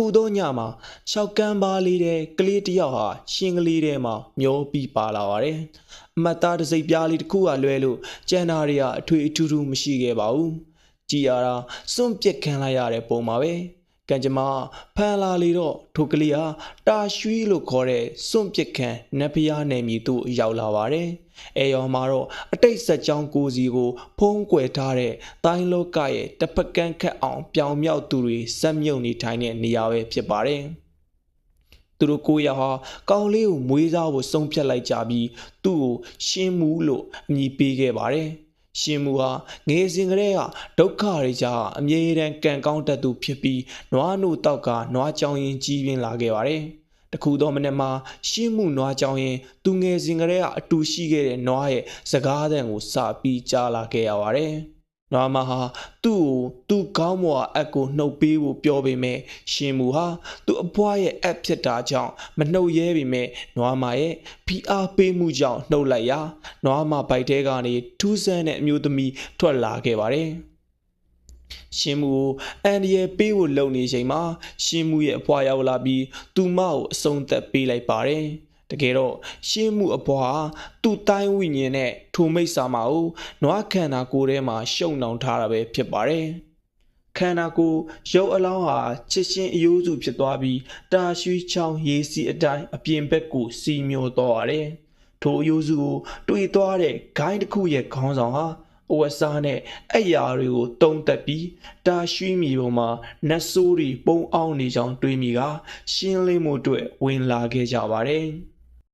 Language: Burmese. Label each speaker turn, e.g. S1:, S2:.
S1: ခုသောညမှာရှောက်ကမ်းပါးလေးတဲ့ကလေးတယောက်ဟာရှင်ကလေးထဲမှာမျောပြီးပါလာပါတယ်အမတ်သားတစ်စိပ်ပြားလေးတစ်ခုကလွဲလို့ကျန်တာတွေကအထွေအထူးထူးမရှိခဲ့ပါဘူးကြည်ရတာစွန့်ပစ်ခံလိုက်ရတဲ့ပုံပါပဲကံကြမ္မာဖန်လာလေတော့ထိုကလေးဟာတာရွှီလို့ခေါ်တဲ့စွန့်ပစ်ခံနတ်ဖျားနယ်မြေသို့ရောက်လာပါတယ်အဲရောမှာတော့အတိတ်ဆက်ကြောင်းကိုစီကိုဖုံးကွယ်ထားတဲ့တိုင်းလောကရဲ့တစ်ဖက်ကန်းခတ်အောင်ပြောင်မြောက်သူတွေစက်မြုပ်နေထိုင်တဲ့နေရာပဲဖြစ်ပါတယ်သူတို့ကိုရဟာကောင်းလေးကိုမွေးစားဖို့ဆုံးဖြတ်လိုက်ကြပြီးသူ့ကိုရှင်းမှုလို့အမည်ပေးခဲ့ပါတယ်ရှင်မူဟာငယ်စဉ်ကတည်းကဒုက္ခတွေကြားအမြဲတမ်းကံကောင်းတတ်သူဖြစ်ပြီးနွားနို့တောက်ကနွားကြောင်ရင်ကြီးပြင်းလာခဲ့ပါတယ်တခုသောမနေ့မှာရှင်းမှုနွားကြောင်ရင်သူငယ်စဉ်ကတည်းကအတူရှိခဲ့တဲ့နွားရဲ့စကားသံကိုစပြီးကြားလာခဲ့ရပါတယ်နွားမဟာသူ့ကောင်းမွာအက်ကိုနှုတ်ပေးဖို့ပြောပေမဲ့ရှင်မူဟာသူ့အဖွားရဲ့အက်ဖြစ်တာကြောင့်မနှုတ်ရဲပေမဲ့နွားမရဲ့ဖိအားပေးမှုကြောင့်နှုတ်လိုက်ရာနွားမဘိုက်ထဲကနေထူးဆန်းတဲ့အမျိုးသမီးထွက်လာခဲ့ပါတယ်ရှင်မူအန်ဒီရဲ့ပေးဖို့လုံနေချိန်မှာရှင်မူရဲ့အဖွားရောက်လာပြီးသူမကိုအဆုံးသက်ပေးလိုက်ပါတယ်တကယ်တော့ရှင်းမှုအပွားသူ့တိုင်းဝိညာဉ်နဲ့ထိုမိတ်ဆာမကိုနွားခန္ဓာကိုယ်ထဲမှာရှုံနှောင်ထားတာပဲဖြစ်ပါတယ်ခန္ဓာကိုယ်ရုပ်အလောင်းဟာချစ်ချင်းအယိုးစုဖြစ်သွားပြီးတာရွှီချောင်းရေစီအတိုင်းအပြင်ဘက်ကိုစီမျောသွားရတယ်ထိုအယိုးစုကိုတွေ့သွားတဲ့ဂိုင်းတစ်ခုရဲ့ခေါင်းဆောင်ဟာအဝတ်စားနဲ့အရာတွေကိုတုံးတက်ပြီးတာရွှီမြေပေါ်မှာနတ်ဆိုးတွေပုံအောင်နေကြောင်းတွေးမိကရှင်းလင်းမှုအတွက်ဝင်လာခဲ့ကြပါတယ်